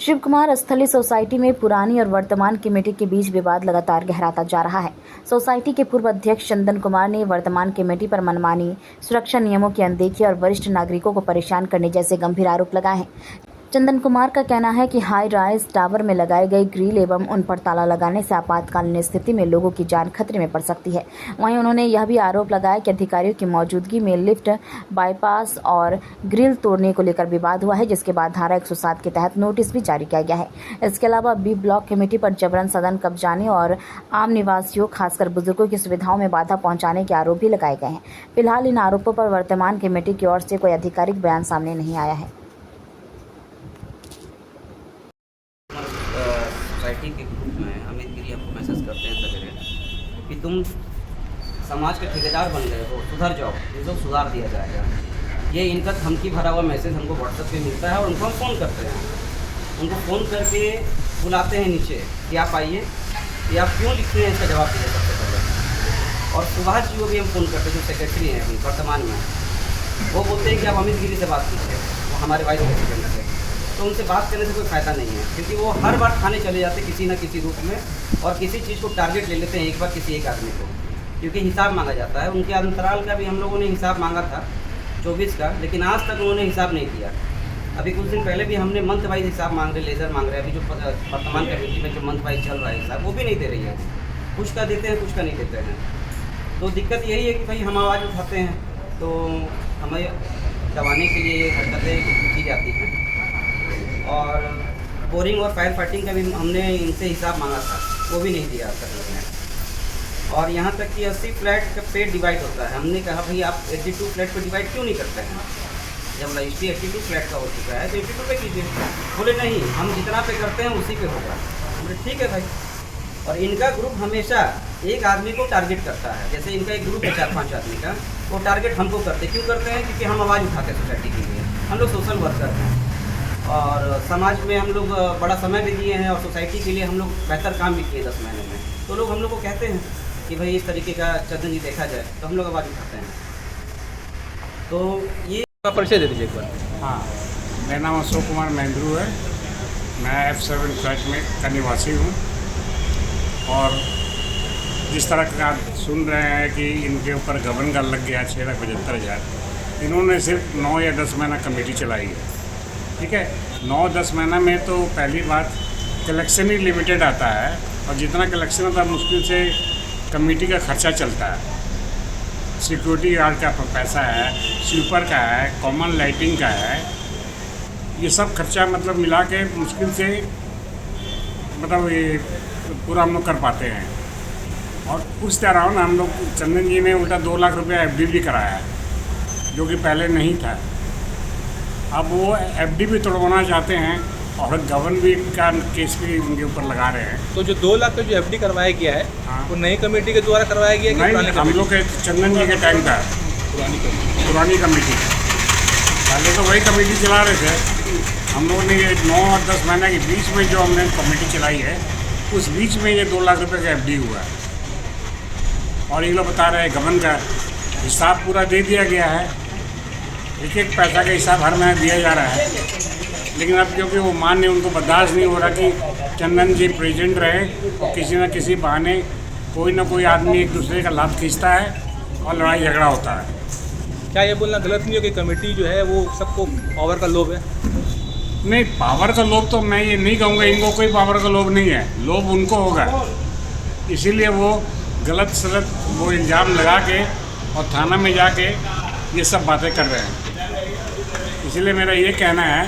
शिव कुमार स्थली सोसाइटी में पुरानी और वर्तमान कमेटी के बीच विवाद लगातार गहराता जा रहा है। सोसाइटी के पूर्व अध्यक्ष चंदन कुमार ने वर्तमान कमेटी पर मनमानी, सुरक्षा नियमों की अनदेखी और वरिष्ठ नागरिकों को परेशान करने जैसे गंभीर आरोप लगाए हैं। चंदन कुमार का कहना है कि हाई राइज टावर में लगाए गए ग्रिल एवं उन पर ताला लगाने से आपातकालीन स्थिति में लोगों की जान खतरे में पड़ सकती है। वहीं उन्होंने यह भी आरोप लगाया कि अधिकारियों की मौजूदगी में लिफ्ट, बाईपास और ग्रिल तोड़ने को लेकर विवाद हुआ है, जिसके बाद धारा 107 के तहत नोटिस भी जारी किया गया है। इसके अलावा बी ब्लॉक कमेटी पर जबरन सदन कब्जाने और आम निवासियों खासकर बुजुर्गों की सुविधाओं में बाधा पहुँचाने के आरोप भी लगाए गए हैं। फिलहाल इन आरोपों पर वर्तमान कमेटी की ओर से कोई आधिकारिक बयान सामने नहीं आया है। सोसाइटी के ग्रुप में अमित गिरी हमको मैसेज करते हैं सवेरे कि तुम समाज के ठेकेदार बन गए हो, सुधर जाओ, इसको सुधार दिया जाएगा। ये इनका धमकी भरा हुआ मैसेज हमको व्हाट्सएप पे मिलता है और उनको हम फ़ोन करते हैं। उनको फ़ोन करके बुलाते हैं नीचे कि आप आइए, कि आप क्यों लिखते हैं, इसका जवाब दीजिए सबसे पहले। और सुभाष जी को भी हम फ़ोन करते हैं, जो सेक्रेटरी हैं अभी वर्तमान में, वो बोलते हैं कि आप अमित गिरी से बात कीजिए, वो हमारे वाइस प्रेसिडेंट है। तो उनसे बात करने से कोई फ़ायदा नहीं है, क्योंकि वो हर बार थाने चले जाते हैं किसी न किसी रूप में और किसी चीज़ को टारगेट ले लेते हैं एक बार किसी एक आदमी को, क्योंकि हिसाब मांगा जाता है। उनके अंतराल का भी हम लोगों ने हिसाब मांगा था 24 का, लेकिन आज तक उन्होंने हिसाब नहीं दिया। अभी कुछ दिन पहले भी हमने मंथ वाइज हिसाब मांग रहे, लेज़र मांग रहे हैं। अभी जो वर्तमान कमेटी में जो मंथ वाइज चल रहा है हिसाब, वो भी नहीं दे रही है। कुछ का देते हैं, कुछ का नहीं देते हैं। तो दिक्कत यही है कि भाई हम आवाज़ उठाते हैं तो हमें दबाने के लिए हरकतें की जाती हैं। और बोरिंग और फायर फाइटिंग का भी हमने इनसे हिसाब मांगा था, वो भी नहीं दिया कर रहे हैं। और यहाँ तक कि 80 फ्लैट का पे डिवाइड होता है। हमने कहा भाई आप 82 फ्लैट पे डिवाइड क्यों नहीं करते हैं? जब रजिस्ट्री 82 फ्लैट का हो चुका है तो 82 पे कीजिए। बोले नहीं, हम जितना पे करते हैं उसी पे होगा। बोले ठीक है भाई। और इनका ग्रुप हमेशा एक आदमी को टारगेट करता है। जैसे इनका एक ग्रुप है 4-5 आदमी का, वो टारगेट हमको करते। क्यों करते हैं? क्योंकि हम आवाज़ उठाते हैं सोसाइटी के लिए। हम लोग सोशल वर्कर हैं और समाज में हम लोग बड़ा समय भी दिए हैं और सोसाइटी के लिए हम लोग बेहतर काम भी किए 10 महीने में। तो लोग हम लोग को कहते हैं कि भाई इस तरीके का चंदन जी देखा जाए, तो हम लोग आवाज़ उठाते हैं। तो ये परिचय दे दीजिए एक बार। हाँ, मेरा नाम अशोक कुमार मैंद्रू है। मैं F7 फ्लैट में का निवासी हूँ। और जिस तरह का आप सुन रहे हैं कि इनके ऊपर गबन का लग गया 6,75,000, इन्होंने सिर्फ 9 या 10 महीना कमेटी चलाई है। ठीक है, 9-10 महीना में तो पहली बात कलेक्शन ही लिमिटेड आता है और जितना कलेक्शन होता है मुश्किल से कमेटी का खर्चा चलता है। सिक्योरिटी गार्ड का पैसा है, स्वीपर का है, कॉमन लाइटिंग का है, ये सब खर्चा मतलब मिला के मुश्किल से मतलब ये पूरा हम लोग कर पाते हैं। और उस तरह ना हम लोग चंदन जी ने उल्टा 2 लाख रुपया FD भी कराया है, जो कि पहले नहीं था। अब वो FD भी तोड़वाना चाहते हैं और गबन भी का केस भी उनके ऊपर लगा रहे हैं। तो जो 2 लाख का जो FD करवाया गया है, हाँ। वो नई कमेटी के द्वारा करवाया गया है कि नहीं, हम लोग के चंदन जी के टाइम का पुरानी कमेटी। पहले तो वही कमेटी चला रहे थे। हम लोगों ने ये 9 और 10 महीने के बीच में जो हमने कमेटी चलाई है, उस बीच में ये 2 लाख रुपये का FD हुआ है। और ये लोग बता रहे हैं गबन का हिसाब पूरा दे दिया गया है, एक पैसा का हिसाब हर महीने दिया जा रहा है। लेकिन अब क्योंकि वो मान्य, उनको बर्दाश्त नहीं हो रहा कि चंदन जी प्रेजेंट रहे और किसी न किसी बहाने कोई ना कोई आदमी एक दूसरे का लाभ खींचता है और लड़ाई झगड़ा होता है। क्या ये बोलना गलत नहीं हो कि कमेटी जो है वो सबको पावर का लोभ है? नहीं, पावर का लोभ तो मैं ये नहीं कहूँगा, इनको कोई पावर का लोभ नहीं है। लोभ उनको होगा, इसीलिए वो गलत सलत वो इल्ज़ाम लगा के और थाना में जाके ये सब बातें कर रहे हैं। इसलिए मेरा ये कहना है,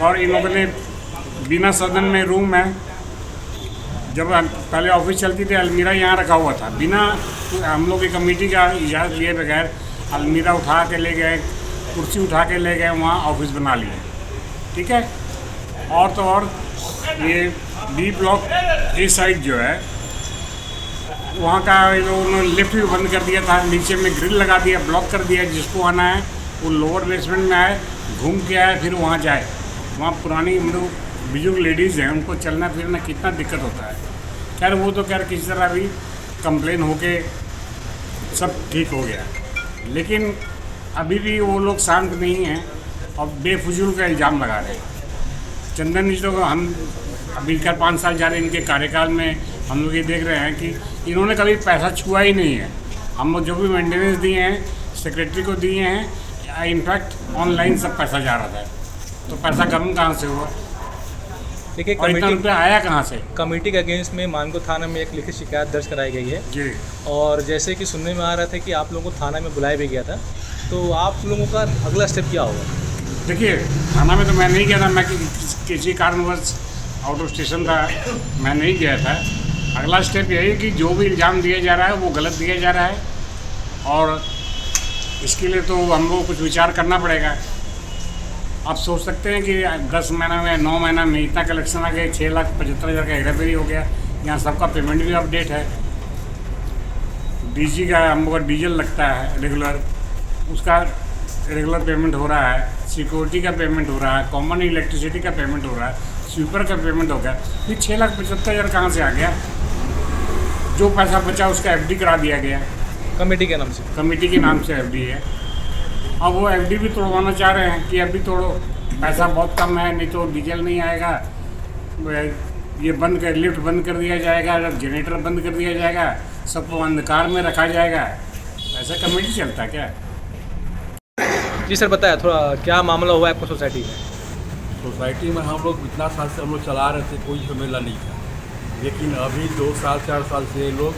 और इन लोगों ने बिना सदन में रूम में, जब पहले ऑफिस चलती थी अलमीरा यहाँ रखा हुआ था, बिना हम लोग की कमेटी का इजाज़त लिए बगैर अलमीरा उठा के ले गए, कुर्सी उठा के ले गए, वहाँ ऑफिस बना लिए। ठीक है। और तो और ये B ब्लॉक ए साइड जो है, वहाँ का उन्होंने लिफ्ट भी बंद कर दिया था, नीचे में ग्रिल लगा दिया, ब्लॉक कर दिया। जिसको आना है वो लोअर बेसमेंट में आए, घूम के आए, फिर वहाँ जाए। वहाँ पुरानी मतलब बुजुर्ग लेडीज़ हैं, उनको चलना फिरना कितना दिक्कत होता है। खैर वो तो खैर किसी तरह भी कंप्लेन होके सब ठीक हो गया, लेकिन अभी भी वो लोग शांत नहीं हैं और बेफजूल का इल्ज़ाम लगा रहे हैं। चंदन जी तो हम अभी 5 साल जा रहे हैं इनके कार्यकाल में, हम लोग ये देख रहे हैं कि इन्होंने कभी पैसा छुआ ही नहीं है। हम लोग जो भी मेंटेनेंस दिए हैं सेक्रेटरी को दिए हैं, इनफैक्ट ऑनलाइन सब पैसा जा रहा था, तो पैसा कम कहाँ से हुआ? देखिए और इतना रुपया आया कहाँ से? कमेटी के अगेंस्ट में मानगो थाना में एक लिखित शिकायत दर्ज कराई गई है जी। और जैसे कि सुनने में आ रहा था कि आप लोगों को थाना में बुलाया भी गया था, तो आप लोगों का अगला स्टेप क्या होगा? देखिए थाना में तो मैं नहीं गया था, मैं किसी कारणवश आउट ऑफ स्टेशन था, मैं नहीं गया था। अगला स्टेप यही है कि जो भी इल्ज़ाम दिया जा रहा है वो गलत दिया जा रहा है और इसके लिए तो हम लोग कुछ विचार करना पड़ेगा। आप सोच सकते हैं कि 10 महीना में 9 महीना में इतना कलेक्शन आ गया, 6,75,000 का हेराफेरी हो गया। यहाँ सबका पेमेंट भी अपडेट है। डीजी का हम लोग का डीजल लगता है रेगुलर, उसका रेगुलर पेमेंट हो रहा है, सिक्योरिटी का पेमेंट हो रहा है, कॉमन इलेक्ट्रिसिटी का पेमेंट हो रहा है, स्वीपर का पेमेंट हो गया। फिर 6,75,000 कहाँ से आ गया? जो पैसा बचा उसका एफडी करा दिया गया कमेटी के नाम से। कमेटी के नाम से एफडी है। अब वो एफडी भी तोड़वाना चाह रहे हैं कि एफडी तोड़ो, पैसा बहुत कम है, नहीं तो डीजल नहीं आएगा, ये बंद कर, लिफ्ट बंद कर दिया जाएगा, जनरेटर बंद कर दिया जाएगा, सबको अंधकार में रखा जाएगा। ऐसा कमेटी चलता है क्या? जी सर, बताया थोड़ा क्या मामला हुआ है आपको सोसाइटी में? सोसाइटी में हम लोग इतना साल से हम लोग चला रहे थे, कोई झमेला नहीं था, लेकिन अभी 2 साल 4 साल से ये लोग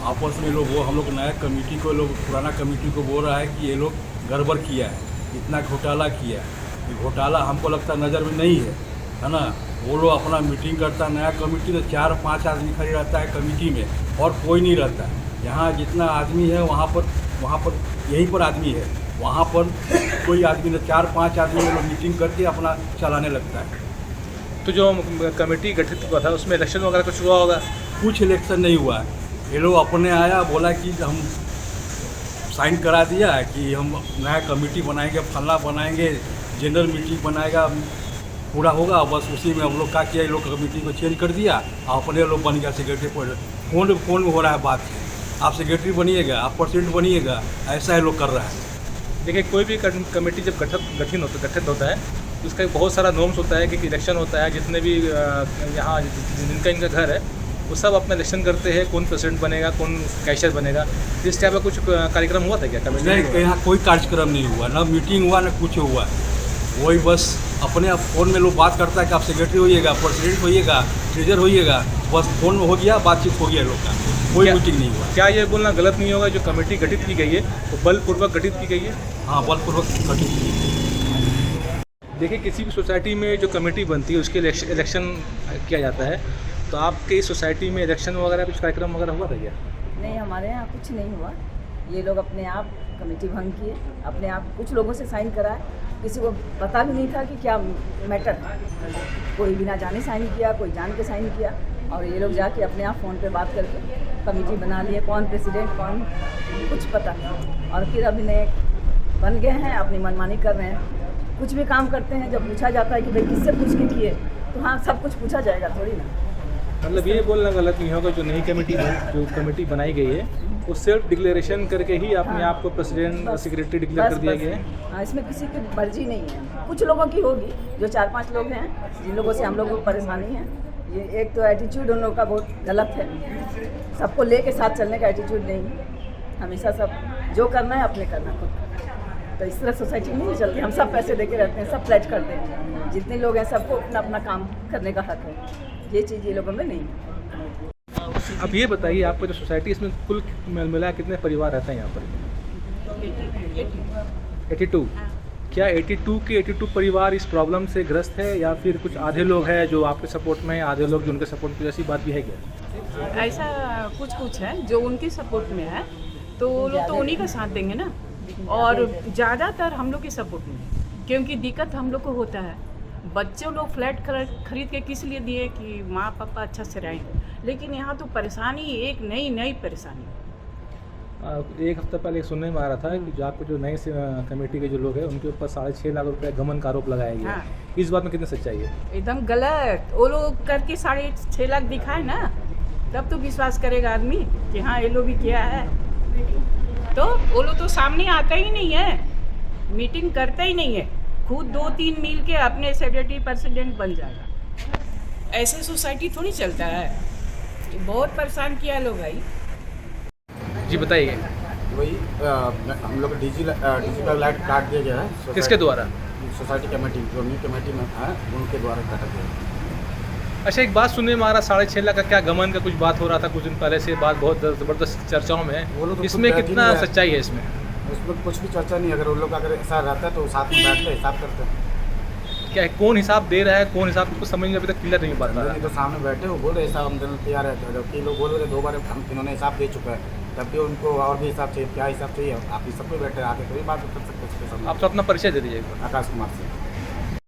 आपस में वो हम लोग नया कमेटी को, लोग पुराना कमेटी को बोल रहा है कि ये लोग गड़बड़ किया है, इतना घोटाला किया है। ये घोटाला हमको लगता नज़र में नहीं है ना। वो लोग अपना मीटिंग करता, नया कमेटी तो 4-5 आदमी खड़े रहता है कमेटी में और कोई नहीं रहता है। यहाँ जितना आदमी है वहाँ पर यहीं पर आदमी है, वहाँ पर कोई आदमी नहीं, 4-5 आदमी लोग मीटिंग करके अपना चलाने लगता है। तो जो कमेटी गठित हुआ था उसमें इलेक्शन वगैरह कुछ हुआ होगा? कुछ इलेक्शन नहीं हुआ है। ये लोग अपने आया बोला कि हम साइन करा दिया है कि हम नया कमेटी बनाएंगे, फलना बनाएंगे, जनरल मीटिंग बनाएगा, पूरा होगा। बस उसी में हम लोग क्या किया, ये लोग कमेटी को चेंज कर दिया, अपने लोग बन गया सेक्रेटरी। फोन में हो रहा है बात, आप सेक्रेटरी बनिएगा, आप प्रेसिडेंट बनिएगा, ऐसा ये लोग कर रहा है। देखिए कोई भी कमेटी जब गठित होता है तो उसका बहुत सारा नॉर्म्स होता है कि इलेक्शन होता है। जितने भी यहाँ जिनका इनका घर है वो सब अपना इलेक्शन करते हैं, कौन प्रेसिडेंट बनेगा, कौन कैशियर बनेगा। इस टाइप का कुछ कार्यक्रम हुआ था क्या कमेटी? नहीं, यहाँ कोई कार्यक्रम नहीं हुआ, ना मीटिंग हुआ, ना कुछ हुआ। वही बस अपने आप फ़ोन में लोग बात करता है कि आप सेक्रेटरी होइएगा, प्रेसिडेंट होइएगा, ट्रेजर होइएगा, बस फ़ोन में हो गया, बातचीत हो गया लोग का, कोई मीटिंग नहीं हुआ। क्या ये बोलना गलत नहीं होगा जो कमेटी गठित की गई है वो बलपूर्वक गठित की गई है? हाँ, बलपूर्वक गठित की गई। देखिए किसी भी सोसाइटी में जो कमेटी बनती है उसके इलेक्शन किया जाता है, तो आपके इस सोसाइटी में इलेक्शन वगैरह कुछ कार्यक्रम वगैरह हुआ था क्या? नहीं, हमारे यहाँ कुछ नहीं हुआ। ये लोग अपने आप कमेटी भंग किए, अपने आप कुछ लोगों से साइन कराए, किसी को पता भी नहीं था कि क्या मैटर है। कोई बिना जाने साइन किया, कोई जान के साइन किया, और ये लोग जाके अपने आप फ़ोन पे बात करके कमेटी बना लिए। कौन प्रेसिडेंट, कौन, कुछ पता नहीं। और फिर अभी नए बन गए हैं, अपनी मनमानी कर रहे हैं। कुछ भी काम करते हैं, जब पूछा जाता है कि भाई किससे पूछ के किए, तो हाँ सब कुछ पूछा जाएगा थोड़ी ना। मतलब ये बोलना गलत नहीं होगा जो नई कमेटी बनाई गई है वो सिर्फ डिक्लेरेशन करके ही अपने आप को प्रेसिडेंट सेक्रेटरी डिक्लेयर कर दिया गया है? हाँ, इसमें किसी की मर्जी नहीं है। कुछ लोगों की होगी, जो 4-5 लोग हैं जिन लोगों से हम लोगों को परेशानी है। ये एक तो एटीट्यूड उन लोगों का बहुत गलत है, सबको लेके साथ चलने का एटीट्यूड नहीं। हमेशा सब जो करना है अपने करना खुद, तो इस तरह सोसाइटी नहीं चलती। हम सब पैसे देके रहते हैं, सब प्लेज करते हैं, जितने लोग हैं सबको अपना अपना काम करने का हक है। ये चीज़ ये लोगों में नहीं है। अब ये बताइए आपको जो सोसाइटी इसमें कुल मिला कितने परिवार रहते हैं यहाँ पर? 82। क्या 82 के 82 परिवार इस प्रॉब्लम से ग्रस्त है या फिर कुछ आधे लोग हैं जो आपके सपोर्ट में हैं, आधे लोग जो उनके सपोर्ट में, ऐसी बात भी है क्या? ऐसा कुछ है जो उनके सपोर्ट में है, तो वो लोग तो उन्हीं का साथ देंगे ना। और ज़्यादातर हम लोग के सपोर्ट में, क्योंकि दिक्कत हम लोग को होता है। बच्चों लोग फ्लैट खरीद के किस लिए दिए कि माँ पापा अच्छा से रहें, लेकिन यहाँ तो परेशानी एक नई परेशानी। एक हफ्ता पहले सुनने में आ रहा था कि जो आपको जो नए कमेटी के जो लोग हैं उनके ऊपर 6.5 लाख रुपए गमन का आरोप लगाया गया। हाँ। इस बात में कितनी सच्चाई है? एकदम गलत। वो लोग करके 6.5 लाख दिखाए ना, तब तो विश्वास करेगा आदमी कि हाँ ये लोग भी किया है। तो वो लोग तो सामने आता ही नहीं है, मीटिंग करता ही नहीं है, खुद 2-3 मिल के अपने सेक्रेटरी प्रेसिडेंट बन जाएगा। ऐसे सोसाइटी थोड़ी चलता है। बहुत परेशान किया लोग भाई। जी बताइए, वही हम लोग डिजिटल लाइट काट दिया गया है किसके द्वारा? सोसाइटी कमेटी जो न्यू कमेटी में है उनके द्वारा काटा गया है। अच्छा, एक बात सुनने में आ रहा 6.5 लाख का क्या गमन का कुछ बात हो रहा था कुछ दिन पहले से, बात बहुत ज़बरदस्त चर्चाओं में वो लोग है, तो इसमें खुद कितना बैठे ही सच्चाई है इसमें? उसमें कुछ भी चर्चा नहीं। अगर उन लोग अगर ऐसा रहता है तो साथ में बैठते हिसाब करते हैं। क्या है, कौन हिसाब दे रहा है, कौन हिसाब कुछ समझ में अभी तक क्लियर नहीं पाता नहीं रहा। तो सामने बैठे वो बोल रहे हिसाब हम देने तैयार है, जबकि लोग बोल रहे 2 बार हम इन्होंने हिसाब दे चुका है, तब भी उनको और भी हिसाब चाहिए। क्या हिसाब चाहिए? आप ही सब पे बैठे आके कोई बात कर सकते हैं। आप तो अपना परिचय दे दीजिएगा। आकाश कुमार से।